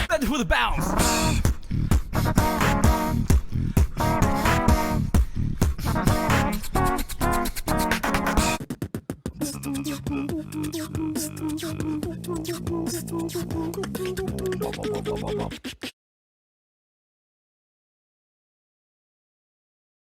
That's with a bounce.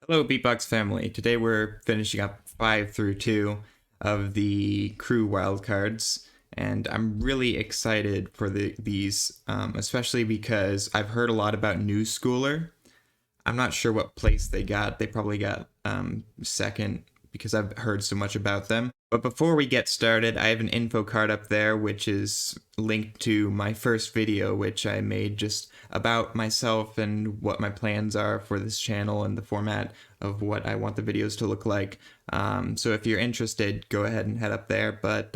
Hello, Beatbox family. Today we're finishing up 5 through 2 of the crew wildcards, and I'm really excited for these, especially because I've heard a lot about New Schooler. I'm not sure what place they got. They probably got second because I've heard so much about them. But before we get started, I have an info card up there which is linked to my first video, which I made just about myself and what my plans are for this channel and the format of what I want the videos to look like. So if you're interested, go ahead and head up there. But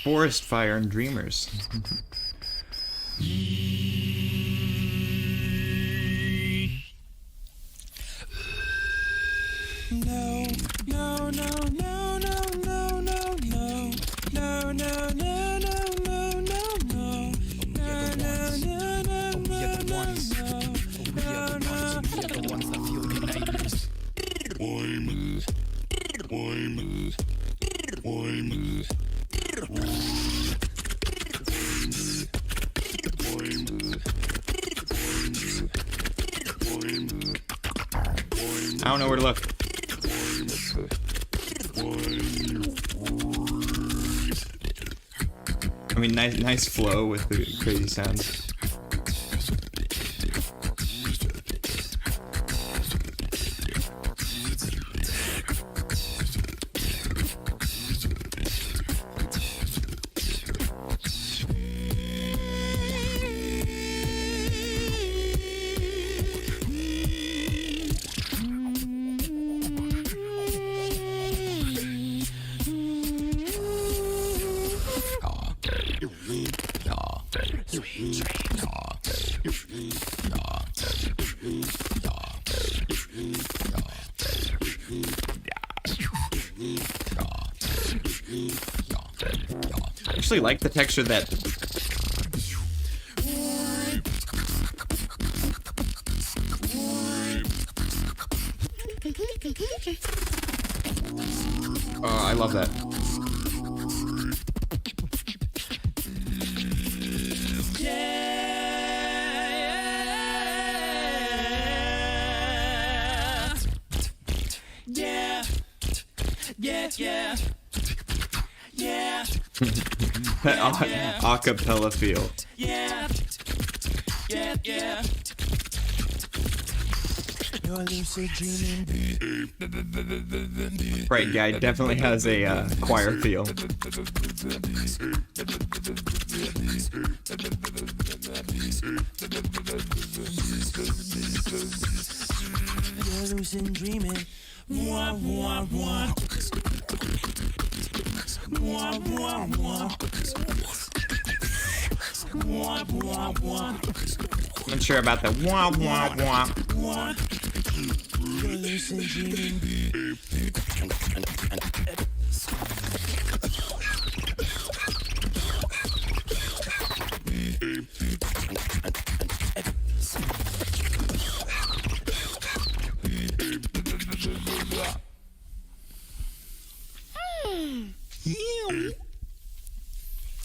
Forest Fire and Dreamers. No, no, no, no, no, no, no, no, no, no, no, no, no, no, no. I don't know where to look. I mean, nice flow with the crazy sounds. I actually like the texture that I love that. That acapella feel. Right, guy definitely has a choir feel. You're lucid dreaming. Mwah, mwah, mwah. Mwah, mwah, mwah. Mwah, mwah, mwah. I'm not sure about the wah wah wah. You're lucid dreaming.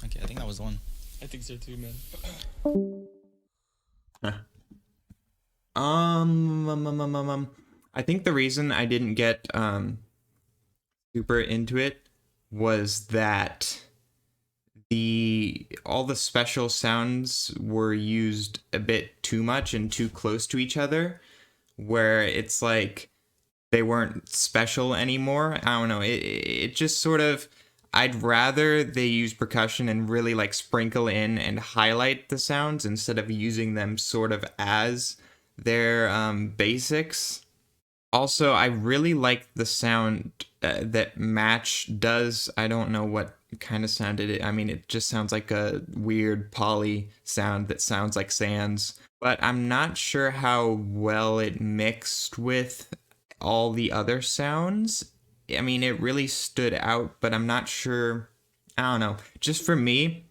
Okay, I think that was the one. I think so too, man. I think the reason I didn't get super into it was that all the special sounds were used a bit too much and too close to each other, where it's like they weren't special anymore. I don't know. It just sort of, I'd rather they use percussion and really like sprinkle in and highlight the sounds instead of using them sort of as their basics. Also, I really like the sound that Match does. I don't know what kind of sounded, I mean, it just sounds like a weird poly sound that sounds like Sans, but I'm not sure how well it mixed with all the other sounds. I mean, it really stood out, but I'm not sure. I don't know. Just for me,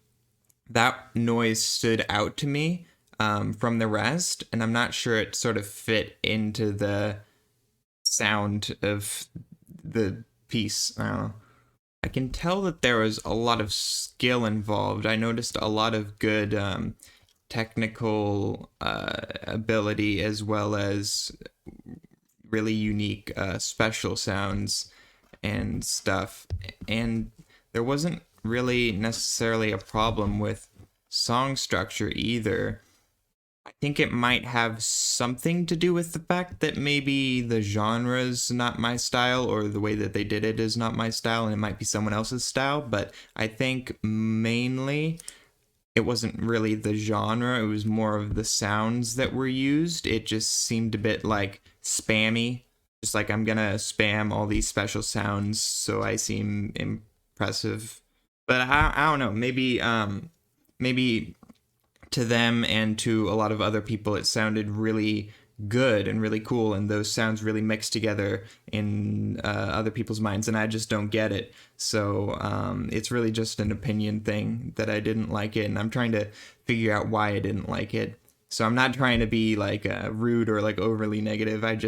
that noise stood out to me from the rest, and I'm not sure it sort of fit into the sound of the piece. I don't know. I can tell that there was a lot of skill involved. I noticed a lot of good technical ability, as well as really unique special sounds and stuff. And there wasn't really necessarily a problem with song structure either. I think it might have something to do with the fact that maybe the genre's not my style, or the way that they did it is not my style, and it might be someone else's style. But I think mainly it wasn't really the genre, it was more of the sounds that were used. It just seemed a bit like spammy, just like I'm gonna spam all these special sounds so I seem impressive. But I don't know, maybe to them and to a lot of other people it sounded really good and really cool, and those sounds really mixed together in other people's minds, and I just don't get it. So it's really just an opinion thing that I didn't like it, and I'm trying to figure out why I didn't like it. So I'm not trying to be like rude or like overly negative. It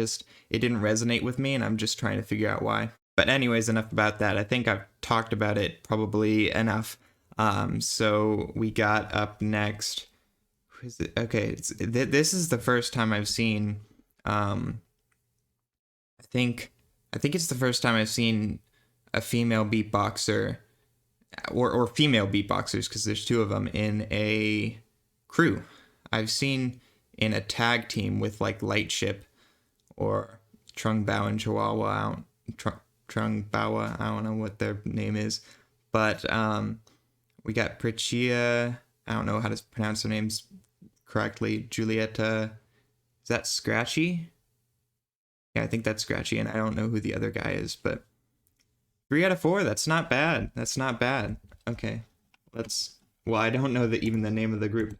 didn't resonate with me, and I'm just trying to figure out why. But anyways, enough about that. I think I've talked about it probably enough. So we got up next. Who is it? Okay, this is the first time I've seen. I think it's the first time I've seen a female beatboxer, or female beatboxers, because there's two of them in a crew. I've seen in a tag team with like Lightship or Trung Bao and Chihuahua. Trung Bao, I don't know what their name is, but we got Prichia. I don't know how to pronounce their names correctly. Julieta, is that Scratchy? Yeah, I think that's Scratchy, and I don't know who the other guy is, but 3 out of 4. That's not bad. That's not bad. Okay, well, I don't know even the name of the group.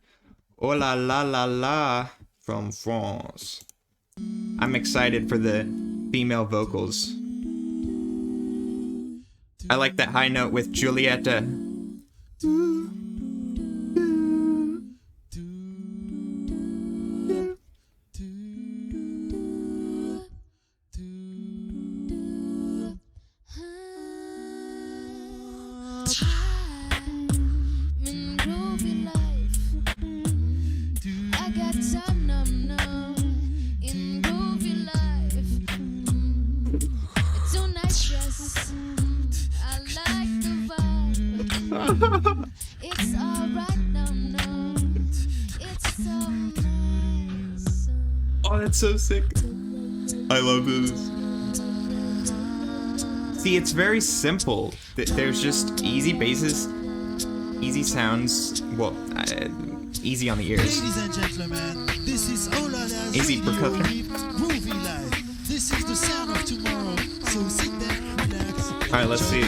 OHLALA from France. I'm excited for the female vocals. I like that high note with Julieta. It's alright now, no. It's so nice. Oh, that's so sick. I love this. See, it's very simple. There's just easy basses, easy sounds, well, easy on the ears. Ladies and gentlemen, this is OHLALA's Easy percussion. Groovy Life. This is the sound of tomorrow, so sit back, relax. Alright, let's see.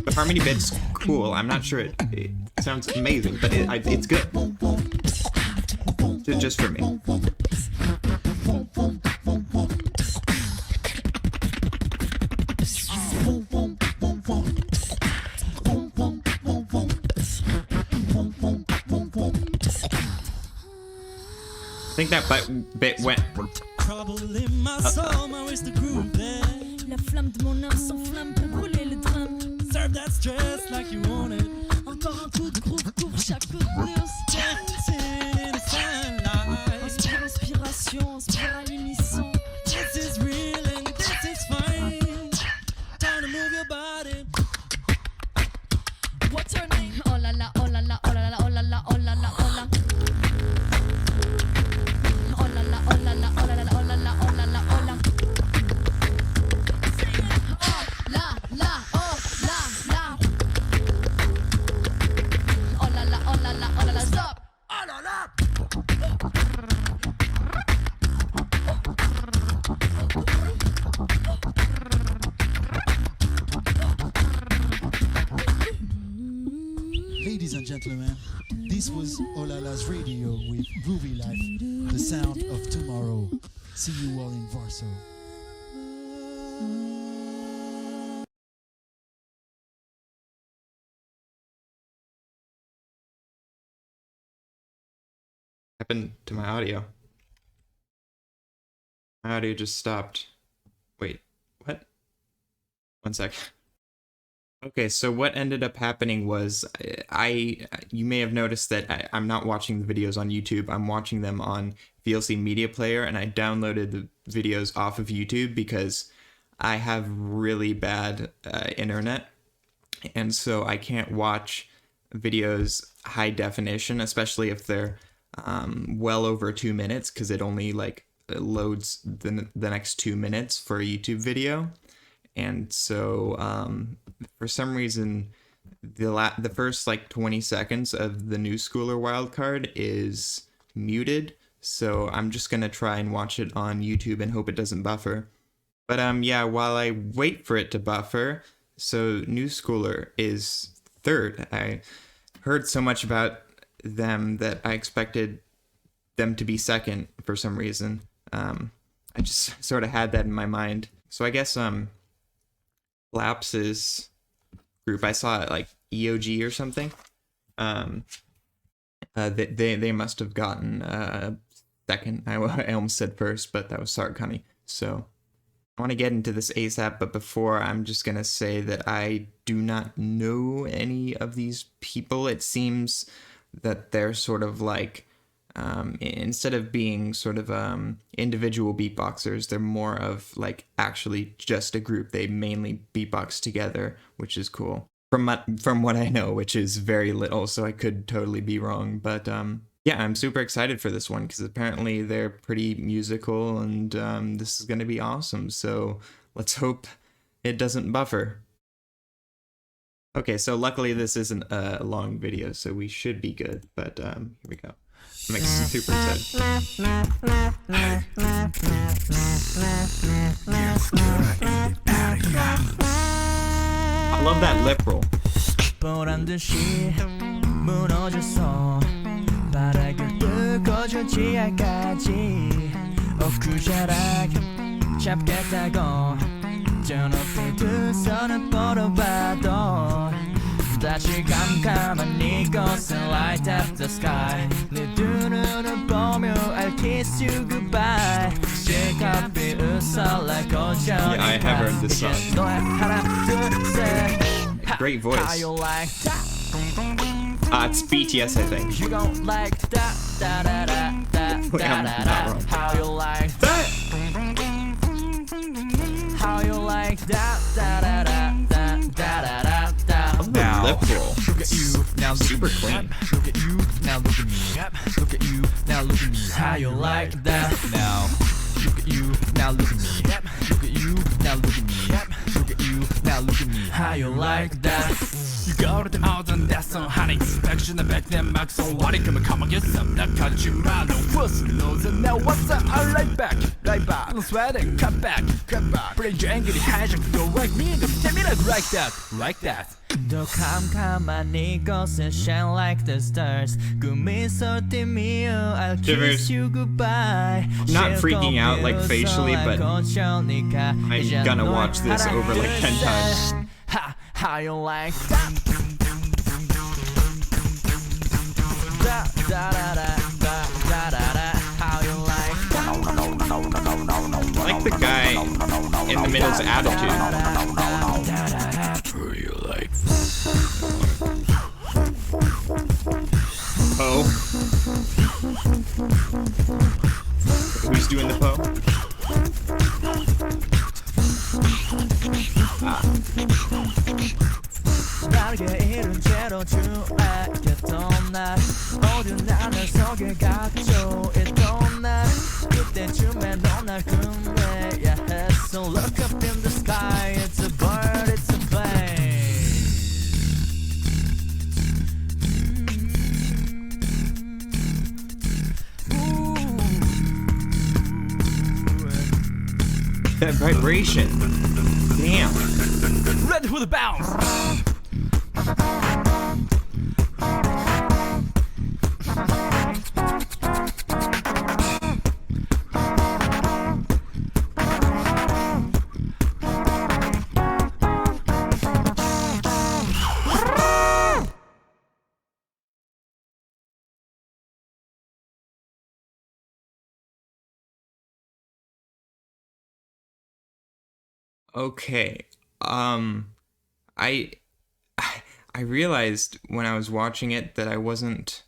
The harmony bit's cool. I'm not sure it sounds amazing, but it's good. Just for me. I think that bit went. Trouble in my soul, my where's the groove there? La flamme de mon âme s'enflamme pour brûler le drame. Serve that stress like you want it. Encore un coup de groove pour chaque coup de blues. Dancing in the sunlight. Inspire, inspiration, inspire à l'unisson. This is real and this is fine. Time to move your body. What's her name? Oh la la, oh la la, oh la la, oh la la, oh la la, oh la. Ladies and gentlemen, this was OHLALA's radio with Groovy Life, the sound of tomorrow. See you all in Warsaw. Happened to my audio? My audio just stopped. Wait, what? One sec. Okay, so what ended up happening was you may have noticed that I'm not watching the videos on YouTube. I'm watching them on VLC Media Player, and I downloaded the videos off of YouTube because I have really bad internet, and so I can't watch videos high definition, especially if they're well over 2 minutes, because it only like loads the next 2 minutes for a YouTube video. And so for some reason the first like 20 seconds of the New Schooler wildcard is muted, so I'm just gonna try and watch it on YouTube and hope it doesn't buffer. But yeah, while I wait for it to buffer, so New Schooler is third. I heard so much about them that I expected them to be second for some reason. I just sort of had that in my mind. So I guess Laps's group, I saw it like EOG or something. They must have gotten second. I almost said first, but that was Sarkani. So I want to get into this ASAP, but before, I'm just gonna say that I do not know any of these people. It seems that they're sort of like instead of being sort of individual beatboxers, they're more of like actually just a group. They mainly beatbox together, which is cool. From what I know, which is very little, so I could totally be wrong. But yeah, I'm super excited for this one because apparently they're pretty musical, and this is going to be awesome. So let's hope it doesn't buffer. Okay, so luckily this isn't a long video, so we should be good. But here we go. I'm super excited. I love that lip roll. 보란 듯이 무너졌어. 바닥을 뚫고 저 지하까지 엊그자락 잡겠다고 저 높이 두 손을 뻗어봐도 다시 깜깜한 이곳은 light up the sky 네 두 눈을 보며 I'll kiss you goodbye 실컷이 웃어라 고전히 Yeah, I have heard this song. 노래 하나 둘 셋 Great voice. How you like that? It's BTS, I think. You gon' like that, da da da da Wait, I'm da not da. wrong. How you like that? How you like that, da da da da da da da. The lip roll. Look at you now, Super clean. Look at you now, look at me. Look at you now, look at me. How you like that now? Look at you now, look at me. Look at you now, look at me. Look at you now, look at me. How you like that? You go to the mountain, that's some hot inspection. The back then, Max on what it come and get some that country man. No first knows and now what's that? I right back. I'm sweating, cut back. Bring your angry hijack, go right me. Tell me that, like that. 더 캄캄한 이곳에 shine like the stars. 꿈이 쏟으며 I'll kiss you goodbye. Not freaking out like facially, but I'm gonna watch this over like 10 times. How you like that? Da da da da da da da. How you like that? I like the guy in the middle's attitude. How you like? Po. Who's doing the po? 나에게 이른 채로 추억했던 날 모든 나날 속에 갇혀 있던 날 그때쯤에 넌 날 꿈해야 했어. Look up in the sky, it's a bird, it's a plane. That vibration. Damn. Ready for the bounce. Okay. I I realized when I was watching it that I wasn't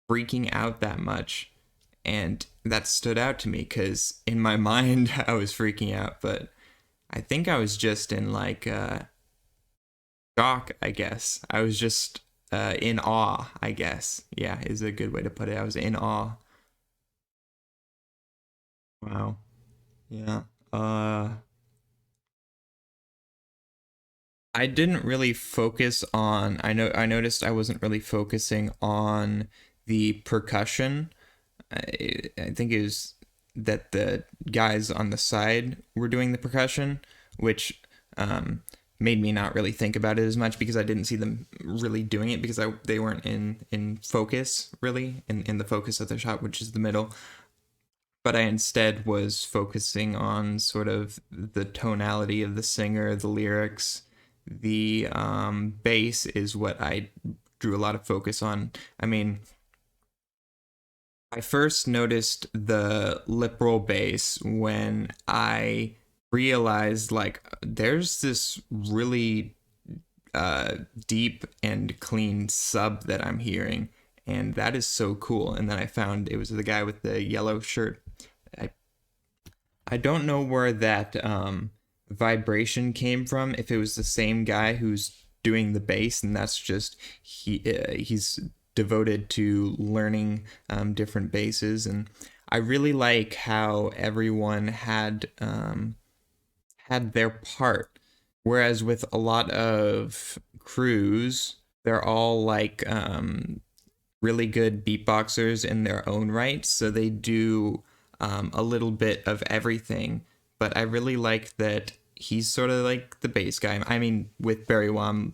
freaking out that much, and that stood out to me because in my mind I was freaking out, but I think I was just in like shock, I guess. I was just in awe, I guess. Yeah, is a good way to put it. I was in awe. Wow. Yeah. I didn't really focus on, I noticed I wasn't really focusing on the percussion. I think it was that the guys on the side were doing the percussion, which made me not really think about it as much because I didn't see them really doing it because they weren't in focus, really, in the focus of the shot, which is the middle. But I instead was focusing on sort of the tonality of the singer, the lyrics. The bass is what I drew a lot of focus on. I mean, I first noticed the lip roll bass when I realized, like, there's this really deep and clean sub that I'm hearing, and that is so cool. And then I found it was the guy with the yellow shirt. I don't know where that vibration came from, if it was the same guy who's doing the bass, and that's just he's devoted to learning different basses. And I really like how everyone had their part, whereas with a lot of crews, they're all like really good beatboxers in their own right, so they do a little bit of everything. But I really like that he's sort of like the bass guy. I mean, with Barry Wham,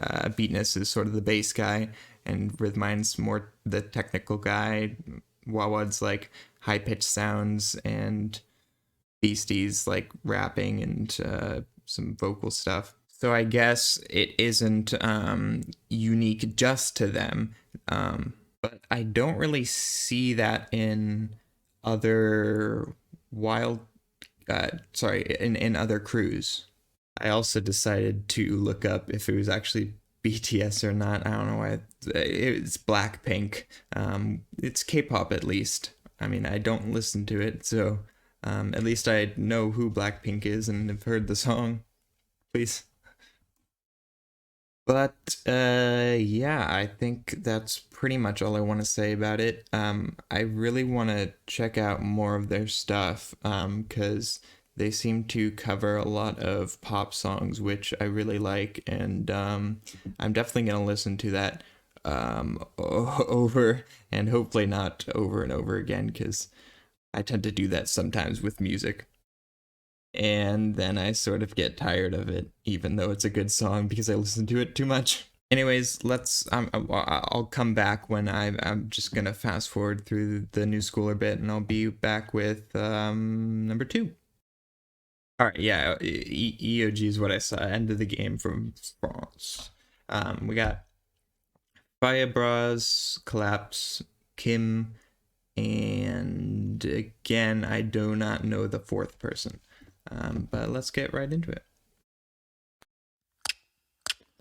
Beatness is sort of the bass guy, and Rhythmine's more the technical guy. Wawad's like high-pitched sounds, and Beastie's like rapping and some vocal stuff. So I guess it isn't unique just to them, but I don't really see that in other in other crews. I also decided to look up if it was actually BTS or not. I don't know why. It's Blackpink. It's K-pop at least. I mean, I don't listen to it, so at least I know who Blackpink is and have heard the song. Please. But yeah, I think that's pretty much all I want to say about it. I really want to check out more of their stuff because they seem to cover a lot of pop songs, which I really like, and I'm definitely going to listen to that over, and hopefully not over and over again, because I tend to do that sometimes with music. And then I sort of get tired of it, even though it's a good song, because I listen to it too much. Anyways, I'll come back when I'm just gonna fast forward through the new schooler bit, and I'll be back with number 2. All right, yeah, EOG is what I saw. End of the game from France. We got Firebras, Collapse, Kim, and again, I do not know the 4th person. But let's get right into it.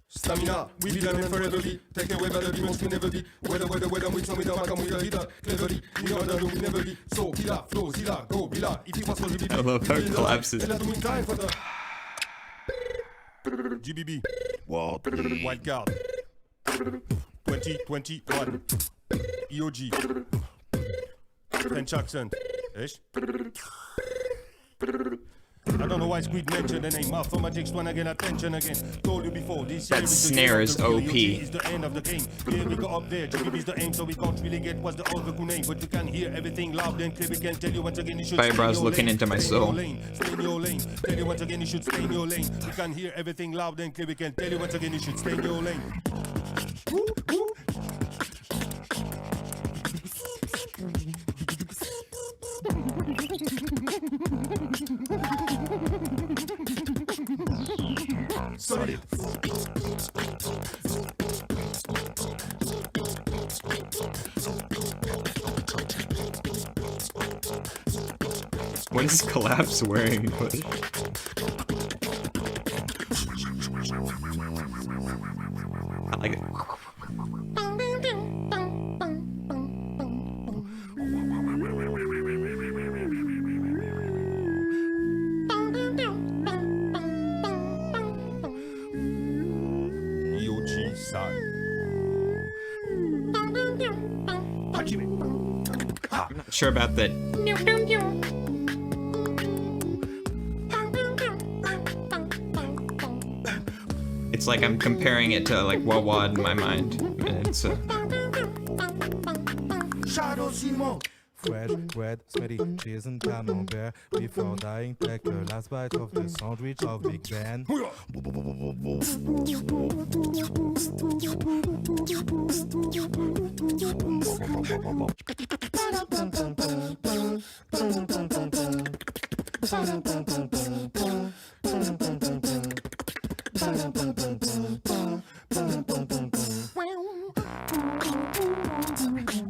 Stamina, we be learning forever be. Take away by the demons can never be. Weather, we tell me the back and we leader. Cleverly, we know that we never be. So, Killa, Flow, Zilla, go, Billa. If it was for GBB, I love how it collapses. GBB, Wildcard, 2021, EOG, French accent, ish. I don't know why Squid mentioned the name. For Magic's one again, attention again. Told you before, this that snare is OP. Is the end of the game. Here we go up there. GBB's the aim, so we can't really get what's the other cool name. But you can hear everything loud and clear. We can tell you once again you should Firebras looking into my soul. Stay in your lane. Tell you once again you should stay in your lane. We can hear everything loud and clear. We can tell you once again you should stay in your lane. Sorry. What is Collapse wearing? là. I'm not sure about that. It's like I'm comparing it to like Wawa in my mind. And it's Shadow Simon. Fresh, bread, sweaty, cheese and camembert. Before dying, take a last bite of the sandwich of Big Ben.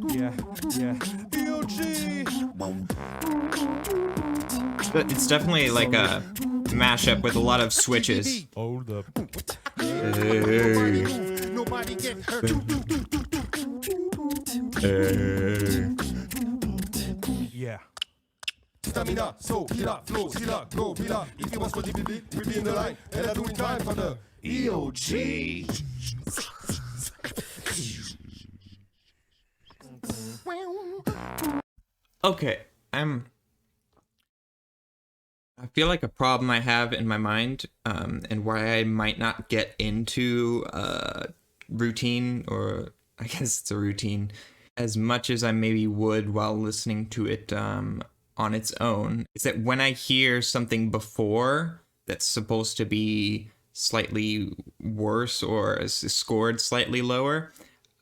Yeah, yeah. But it's definitely like a mashup with a lot of switches. Hold up. Nobody get hurt. Yeah. Stamina, so killer, flow, killer, go, killer. If you want for GBB, we'll be in the line. And I'm doing time for the EOG. Okay, I feel like a problem I have in my mind, and why I might not get into routine, or I guess it's a routine, as much as I maybe would while listening to it on its own, is that when I hear something before that's supposed to be slightly worse or is scored slightly lower,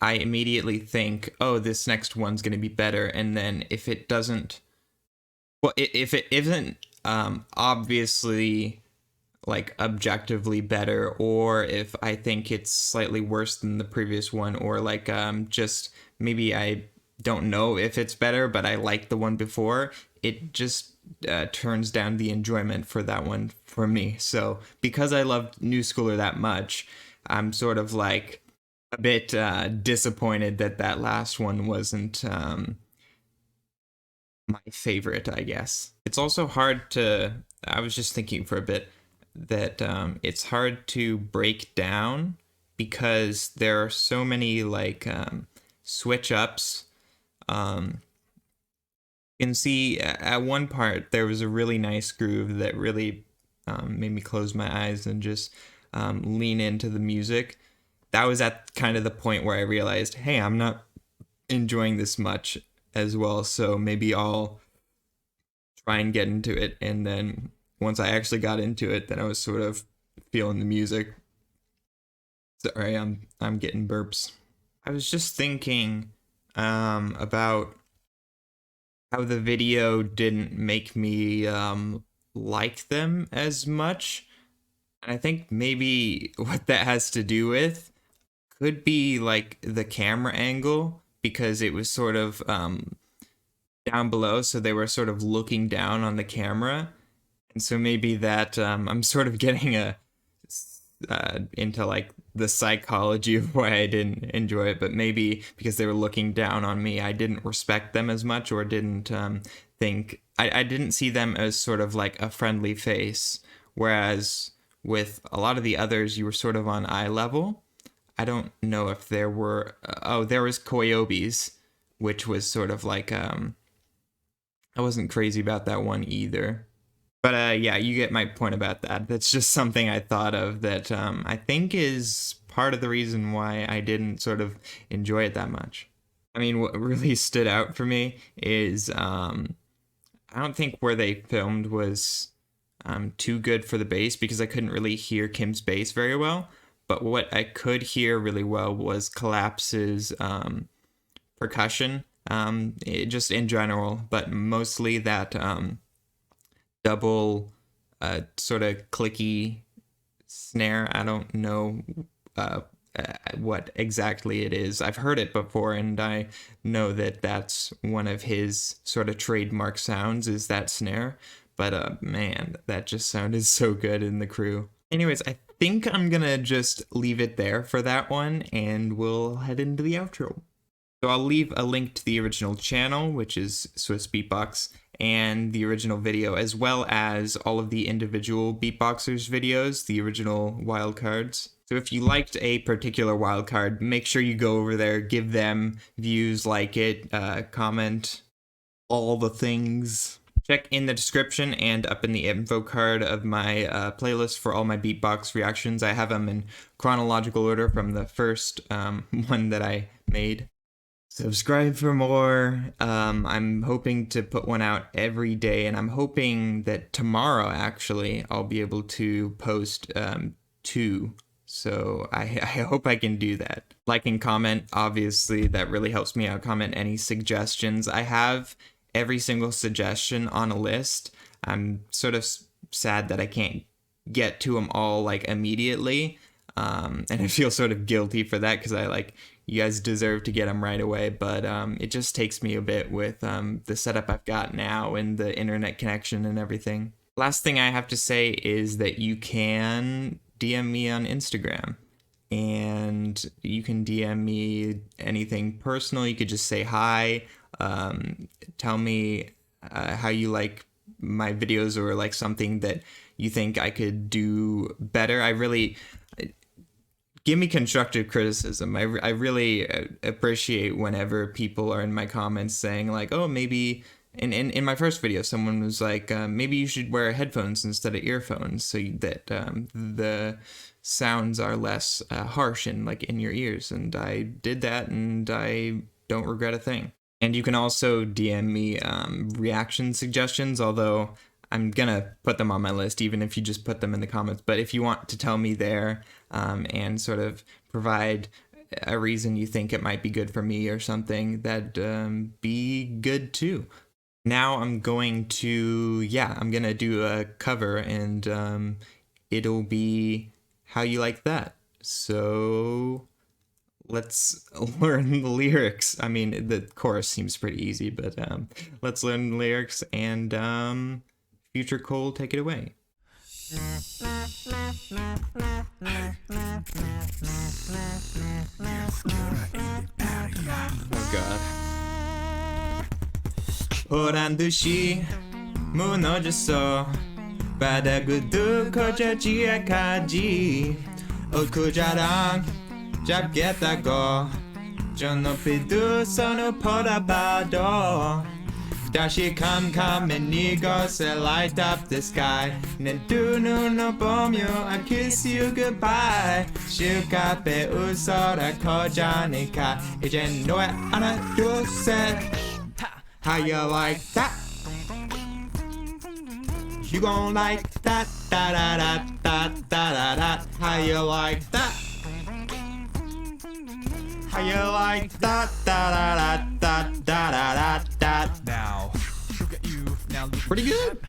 I immediately think, oh, this next one's going to be better. And then if it doesn't, well, if it isn't obviously like objectively better, or if I think it's slightly worse than the previous one, or like just maybe I don't know if it's better, but I like the one before, it just turns down the enjoyment for that one for me. So because I love New Schooler that much, I'm sort of like a bit disappointed that that last one wasn't my favorite, I guess. It's also hard to, I was just thinking for a bit that it's hard to break down because there are so many like switch ups. You can see at one part there was a really nice groove that really made me close my eyes and just lean into the music. That was at kind of the point where I realized, hey, I'm not enjoying this much as well, so maybe I'll try and get into it. And then once I actually got into it, then I was sort of feeling the music. Sorry, I'm getting burps. I was just thinking about how the video didn't make me like them as much. And I think maybe what that has to do with could be like the camera angle, because it was sort of down below, so they were sort of looking down on the camera. And so maybe that I'm sort of getting into like the psychology of why I didn't enjoy it, but maybe because they were looking down on me, I didn't respect them as much, or didn't think, I didn't see them as sort of like a friendly face, whereas with a lot of the others, you were sort of on eye level. I don't know if there were, there was Koyobi's, which was sort of like, I wasn't crazy about that one either. But yeah, you get my point about that. That's just something I thought of that I think is part of the reason why I didn't sort of enjoy it that much. I mean, what really stood out for me is I don't think where they filmed was too good for the bass, because I couldn't really hear Kim's bass very well. But what I could hear really well was Collapse's percussion, just in general, but mostly that double sort of clicky snare. I don't know what exactly it is. I've heard it before, and I know that that's one of his sort of trademark sounds, is that snare. But man, that just sounded so good in the crew. Anyways, I think I'm gonna just leave it there for that one, and we'll head into the outro. So I'll leave a link to the original channel, which is Swiss Beatbox, and the original video, as well as all of the individual Beatboxers videos, the original Wildcards. So if you liked a particular wildcard, make sure you go over there, give them views, like it, comment, all the things. Check in the description and up in the info card of my playlist for all my beatbox reactions. I have them in chronological order from the first one that I made. Subscribe for more. I'm hoping to put one out every day, and I'm hoping that tomorrow, actually, I'll be able to post 2. So I hope I can do that. Like and comment, obviously, that really helps me out. Comment any suggestions. I have every single suggestion on a list. I'm sort of sad that I can't get to them all like immediately. And I feel sort of guilty for that because you guys deserve to get them right away. But it just takes me a bit with the setup I've got now and the internet connection and everything. Last thing I have to say is that you can DM me on Instagram. And you can DM me anything personal. You could just say hi. Tell me how you like my videos, or like something that you think I could do better. Give me constructive criticism. I really appreciate whenever people are in my comments saying like, oh, maybe in my first video someone was like, maybe you should wear headphones instead of earphones so that the sounds are less harsh and like in your ears. And I did that, and I don't regret a thing. And you can also DM me reaction suggestions, although I'm gonna put them on my list even if you just put them in the comments. But if you want to tell me there and sort of provide a reason you think it might be good for me or something, that'd be good too. Now I'm gonna do a cover, and it'll be How You Like That. So let's learn the lyrics. I mean, the chorus seems pretty easy, but let's learn the lyrics, and Future Cole, take it away. Oh God. 보란 듯이 무너졌어. 바닥으로 커져 지하까지. 엊그자랑 잡겠다고. 저 높이 두 손을 뻗어봐도 다시 캄캄한 이곳에 light up the sky. 내 두 눈을 보며 I kiss you goodbye. 실카페 웃어라 커져니까 이제 노래 하나 둘 셋. How you like that? You gon' like that, da da da da da da da. How you like that? How you like that, da da da da da da da. Now, pretty good.